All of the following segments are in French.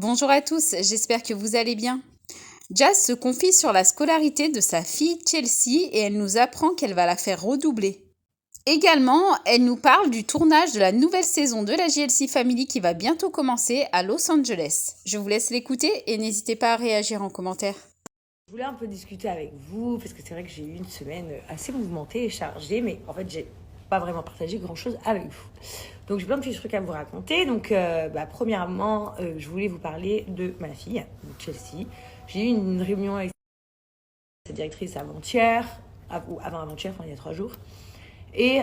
Bonjour à tous, j'espère que vous allez bien. Jazz se confie sur la scolarité de sa fille Chelsea et elle nous apprend qu'elle va la faire redoubler. Également, elle nous parle du tournage de la nouvelle saison de la JLC Family qui va bientôt commencer à Los Angeles. Je vous laisse l'écouter et n'hésitez pas à réagir en commentaire. Je voulais un peu discuter avec vous parce que c'est vrai que j'ai eu une semaine assez mouvementée et chargée, mais en fait, j'ai pas vraiment partagé grand chose avec vous. Donc, j'ai plein de petits trucs à vous raconter. Donc, premièrement, je voulais vous parler de ma fille, Chelsea. J'ai eu une réunion avec sa directrice avant-hier, ou avant-avant-hier, enfin il y a 3 jours. Et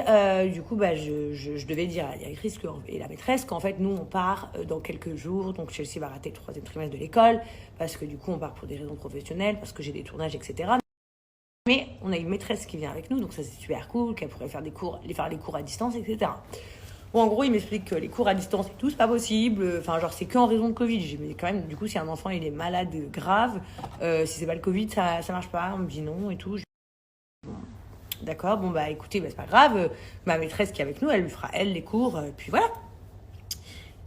du coup, je devais dire à la directrice et la maîtresse qu'en fait, nous, on part dans quelques jours. Donc, Chelsea va rater le 3e trimestre de l'école parce que du coup, on part pour des raisons professionnelles, parce que j'ai des tournages, etc. Mais on a une maîtresse qui vient avec nous, donc ça, c'est super cool, qu'elle pourrait faire les cours à distance, etc. Bon, en gros, il m'explique que les cours à distance et tout, c'est pas possible. Enfin, genre, c'est qu'en raison de Covid. J'ai dit, mais quand même, du coup, si un enfant, il est malade grave, si c'est pas le Covid, ça marche pas. On me dit non et tout. D'accord, bon bah écoutez, c'est pas grave, ma maîtresse qui est avec nous, elle lui fera elle les cours, puis voilà.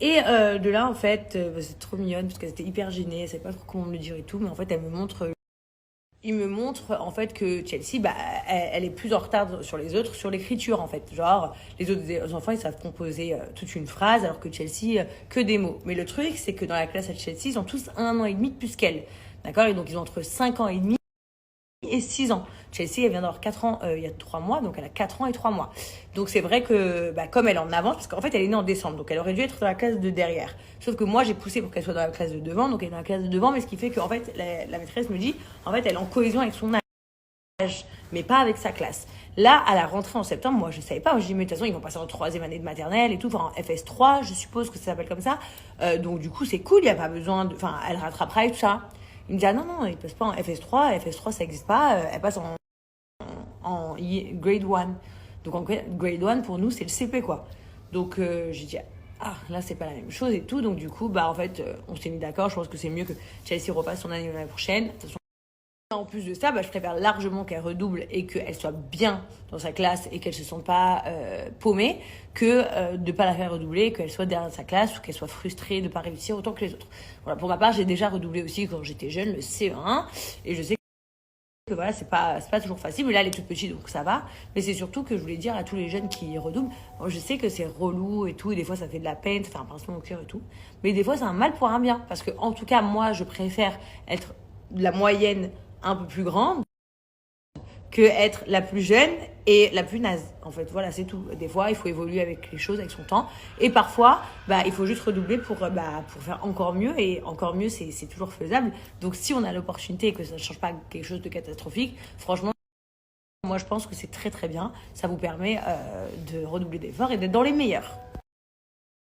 Et de là en fait, c'est trop mignonne parce qu'elle était hyper gênée, elle savait pas trop comment me le dire et tout, mais en fait il me montre en fait que Chelsea, elle est plus en retard sur les autres, sur l'écriture en fait. Genre, les autres enfants ils savent composer toute une phrase alors que Chelsea, que des mots. Mais le truc c'est que dans la classe à Chelsea, ils ont tous 1 an et demi de plus qu'elle. D'accord, et donc ils ont entre 5 ans et demi et 6 ans. Chelsea, elle vient d'avoir 4 ans il y a 3 mois, donc elle a 4 ans et 3 mois. Donc c'est vrai que comme elle est en avance, parce qu'en fait elle est née en décembre, donc elle aurait dû être dans la classe de derrière. Sauf que moi j'ai poussé pour qu'elle soit dans la classe de devant, donc elle est dans la classe de devant, mais ce qui fait qu'en fait la maîtresse me dit, en fait elle est en cohésion avec son âge, mais pas avec sa classe. Là, à la rentrée en septembre, moi je savais pas, je dis mais de toute façon ils vont passer en 3e année de maternelle et tout, enfin en FS3, je suppose que ça s'appelle comme ça. Donc du coup c'est cool, il n'y a pas besoin de... Enfin elle rattrapera et tout ça. Il me dit ah non, il passe pas en FS3, FS3 ça n'existe pas, elle passe en grade 1. Donc en grade 1 pour nous c'est le CP quoi. Donc j'ai dit ah là c'est pas la même chose et tout, donc du coup en fait on s'est mis d'accord, je pense que c'est mieux que Chelsea repasse son année l'année prochaine. De toute façon, en plus de ça, je préfère largement qu'elle redouble et qu'elle soit bien dans sa classe et qu'elle se sente pas paumée que de pas la faire redoubler et qu'elle soit derrière sa classe ou qu'elle soit frustrée de pas réussir autant que les autres. Voilà, pour ma part, j'ai déjà redoublé aussi quand j'étais jeune le CE1 et je sais que voilà, c'est pas toujours facile, mais là elle est toute petite donc ça va. Mais c'est surtout que je voulais dire à tous les jeunes qui redoublent, bon, je sais que c'est relou et tout, et des fois ça fait de la peine, ça fait un pincement au cœur et tout, mais des fois c'est un mal pour un bien, parce que en tout cas moi je préfère être la moyenne un peu plus grande que être la plus jeune et la plus naze. En fait, voilà, c'est tout. Des fois, il faut évoluer avec les choses, avec son temps. Et parfois, il faut juste redoubler pour faire encore mieux. Et encore mieux, c'est toujours faisable. Donc, si on a l'opportunité et que ça ne change pas quelque chose de catastrophique, franchement, moi, je pense que c'est très, très bien. Ça vous permet de redoubler d'efforts et d'être dans les meilleurs.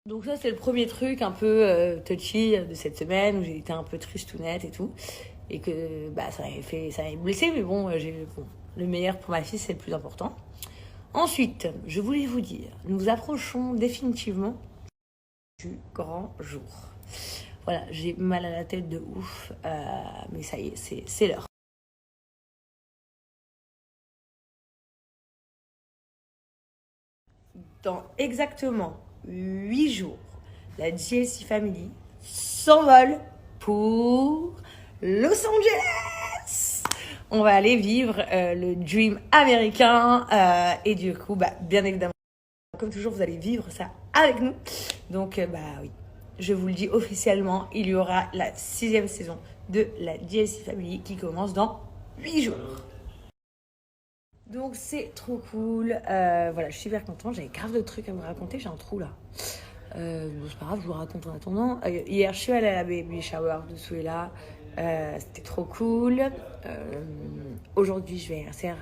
Donc ça, c'est le premier truc un peu touchy de cette semaine où j'ai été un peu tristounette et tout. Et que ça m'avait blessé, mais bon, le meilleur pour ma fille, c'est le plus important. Ensuite, je voulais vous dire, nous approchons définitivement du grand jour. Voilà, j'ai mal à la tête de ouf, mais ça y est, c'est l'heure. Dans exactement 8 jours, la JLC Family s'envole pour Los Angeles. On va aller vivre le dream américain et du coup, bien évidemment, comme toujours, vous allez vivre ça avec nous. Donc, oui, je vous le dis officiellement, il y aura la 6e saison de la JLC Family qui commence dans 8 jours. Donc c'est trop cool. Voilà, je suis super contente. J'avais grave de trucs à me raconter. J'ai un trou là. C'est pas grave, je vous raconte en attendant. Hier, je suis allée à la baby shower de Souela. C'était trop cool. Aujourd'hui, je vais à l'anniversaire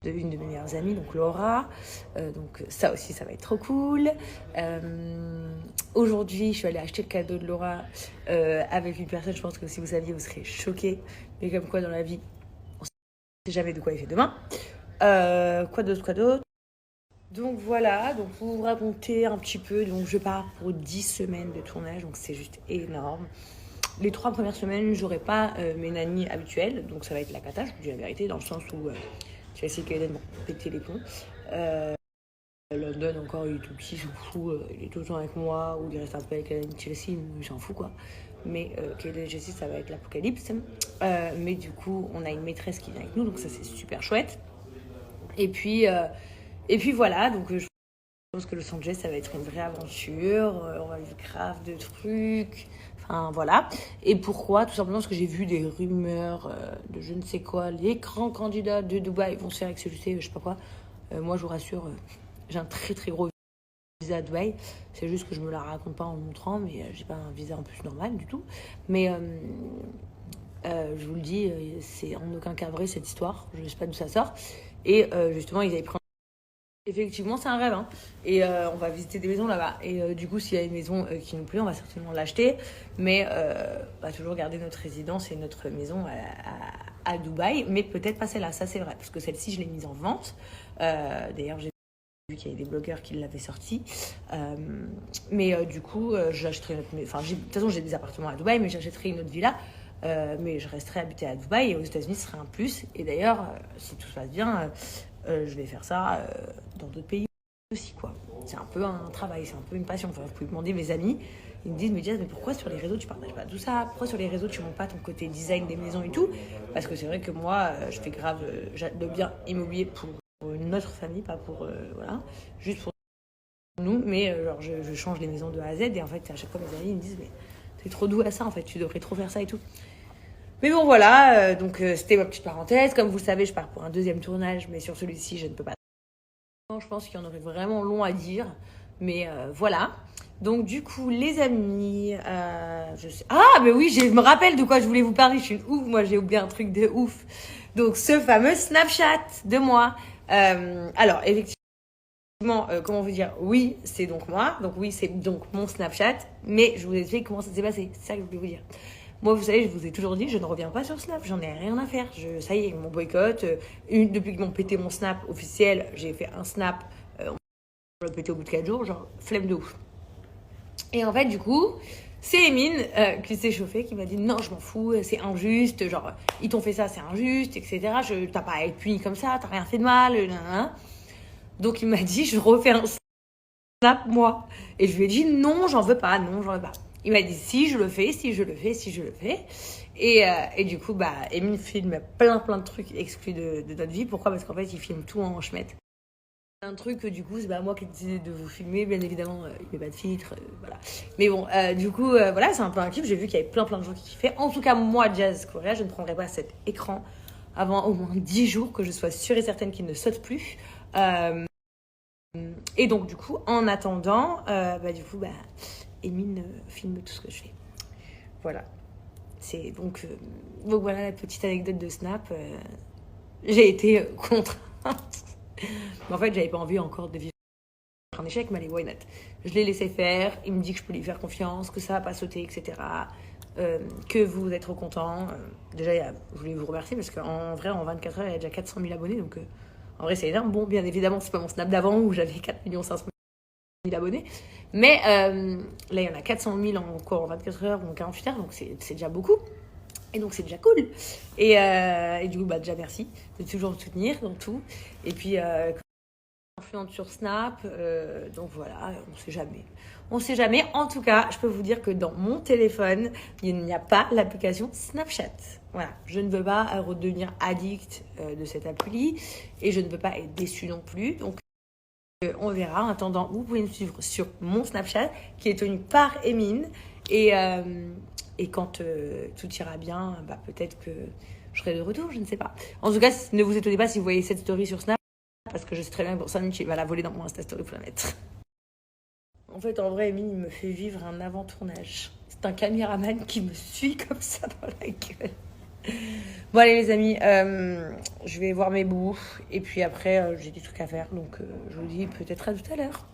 de une de mes meilleures amies, donc Laura. Donc ça aussi, ça va être trop cool. Aujourd'hui, je suis allée acheter le cadeau de Laura avec une personne. Je pense que si vous saviez, vous serez choqués. Mais comme quoi, dans la vie, jamais de quoi il fait demain. Quoi d'autre. Donc voilà, donc pour vous raconter un petit peu, donc je pars pour 10 semaines de tournage, donc c'est juste énorme. Les 3 premières semaines, j'aurai pas mes nannies habituelles, donc ça va être la cata, je vous dis la vérité, dans le sens où je vais essayer qu'Eden vont péter les plombs. London encore, il est tout petit, il s'en fout, il est tout le temps avec moi, ou il reste un peu avec Chelsea, mais j'en fous quoi. mais KDG6, ça va être l'apocalypse. Mais du coup, on a une maîtresse qui vient avec nous, donc ça, c'est super chouette. Et puis voilà, donc je pense que Los Angeles, ça va être une vraie aventure. On va vivre grave de trucs. Enfin, voilà. Et pourquoi? Tout simplement parce que j'ai vu des rumeurs de je ne sais quoi. Les grands candidats de Dubaï vont se faire exécuter, je sais pas quoi. Moi, je vous rassure, j'ai un très très gros visa à Dubaï. C'est juste que je me la raconte pas en le montrant, mais j'ai pas un visa en plus normal du tout. Mais je vous le dis, c'est en aucun cas vrai cette histoire. Je ne sais pas d'où ça sort. Et justement, ils avaient pris. Effectivement, c'est un rêve. Hein. Et on va visiter des maisons là-bas. Et du coup, s'il y a une maison qui nous plaît, on va certainement l'acheter. Mais on va toujours garder notre résidence et notre maison à Dubaï. Mais peut-être pas celle-là, ça c'est vrai. Parce que celle-ci, je l'ai mise en vente. D'ailleurs, j'ai vu qu'il y avait des blogueurs qui l'avaient sortie. Mais du coup, j'achèterai notre maison. Enfin, de toute façon, j'ai des appartements à Dubaï, mais j'achèterai une autre villa. Mais je resterai habitée à Dubaï. Et aux États-Unis, ce serait un plus. Et d'ailleurs, si tout se passe bien... je vais faire ça dans d'autres pays aussi, quoi. C'est un peu un travail, c'est un peu une passion. Enfin, vous pouvez demander mes amis, ils me disent, mais Jazz, mais pourquoi sur les réseaux tu partages pas tout ça? Pourquoi sur les réseaux tu montres pas ton côté design des maisons et tout? Parce que c'est vrai que moi, je fais grave le bien immobilier pour notre famille, pas pour, voilà, juste pour nous. Mais genre, je change les maisons de A à Z et en fait, à chaque fois, mes amis ils me disent, mais t'es trop doux à ça, en fait, tu devrais trop faire ça et tout. Mais bon, voilà, donc c'était ma petite parenthèse. Comme vous le savez, je pars pour un deuxième tournage, mais sur celui-ci, je ne peux pas. Je pense qu'il y en aurait vraiment long à dire, mais voilà. Donc du coup, les amis, je sais... Ah, mais oui, je me rappelle de quoi je voulais vous parler. Je suis une ouf, moi j'ai oublié un truc de ouf. Donc ce fameux Snapchat de moi. Alors, effectivement, comment vous dire? Oui, c'est donc moi. Donc oui, c'est donc mon Snapchat. Mais je vous explique comment ça s'est passé. C'est ça que je voulais vous dire. Moi, vous savez, je vous ai toujours dit, je ne reviens pas sur Snap, j'en ai rien à faire. Ça y est, mon boycott. Depuis qu'ils m'ont pété mon Snap officiel, j'ai fait un Snap. On l'a pété au bout de 4 jours, genre flemme de ouf. Et en fait, du coup, c'est Emine qui s'est chauffée, qui m'a dit non, je m'en fous, c'est injuste, genre ils t'ont fait ça, c'est injuste, etc. T'as pas à être puni comme ça, t'as rien fait de mal, nan. Donc il m'a dit, je refais un Snap moi. Et je lui ai dit non, j'en veux pas, non, j'en veux pas. Il m'a dit si je le fais, si je le fais, si je le fais. Et du coup, bah, Emile filme plein de trucs exclus de notre vie. Pourquoi? Parce qu'en fait, il filme tout en schmette. Un truc, du coup, c'est pas moi qui ai décidé de vous filmer. Bien évidemment, il met pas de filtre, voilà. Mais bon, du coup, voilà, c'est un peu un clip. J'ai vu qu'il y avait plein de gens qui kiffaient. En tout cas, moi, Jazz Correa, je ne prendrai pas cet écran avant au moins 10 jours, que je sois sûre et certaine qu'il ne saute plus. Et donc, du coup, en attendant, Emine filme tout ce que je fais. Voilà. C'est donc voilà la petite anecdote de Snap. J'ai été contrainte. Mais en fait, j'avais pas envie encore de vivre un échec, mais allez, why not? Je l'ai laissé faire. Il me dit que je peux lui faire confiance, que ça va pas sauter, etc. Que vous êtes trop content. Déjà, je voulais vous remercier parce qu'en vrai, en 24 heures, il y a déjà 400 000 abonnés. Donc, en vrai, c'est énorme. Bon, bien évidemment, c'est pas mon Snap d'avant où j'avais 4 500 000 abonnés. Mais là, il y en a 400 000 encore en 24 heures ou en 48 heures. Donc, c'est déjà beaucoup. Et donc, c'est déjà cool. Et du coup, bah, déjà, merci de toujours me soutenir dans tout. Et puis, influente sur Snap. Donc, voilà, on sait jamais. On sait jamais. En tout cas, je peux vous dire que dans mon téléphone, il n'y a pas l'application Snapchat. Voilà. Je ne veux pas redevenir addict de cette appli. Et je ne veux pas être déçue non plus. Donc, on verra. En attendant, vous pouvez me suivre sur mon Snapchat qui est tenu par Emine. Et quand tout ira bien, bah, peut-être que je serai de retour, je ne sais pas. En tout cas, ne vous étonnez pas si vous voyez cette story sur Snap, parce que je sais très bien que pour 5 minutes, il va la voler dans mon Insta Story pour la mettre. En fait, en vrai, Emine, il me fait vivre un avant-tournage. C'est un caméraman qui me suit comme ça dans la gueule. Bon, allez, les amis, je vais voir mes bouts. Et puis après, j'ai des trucs à faire. Donc, je vous dis peut-être à tout à l'heure.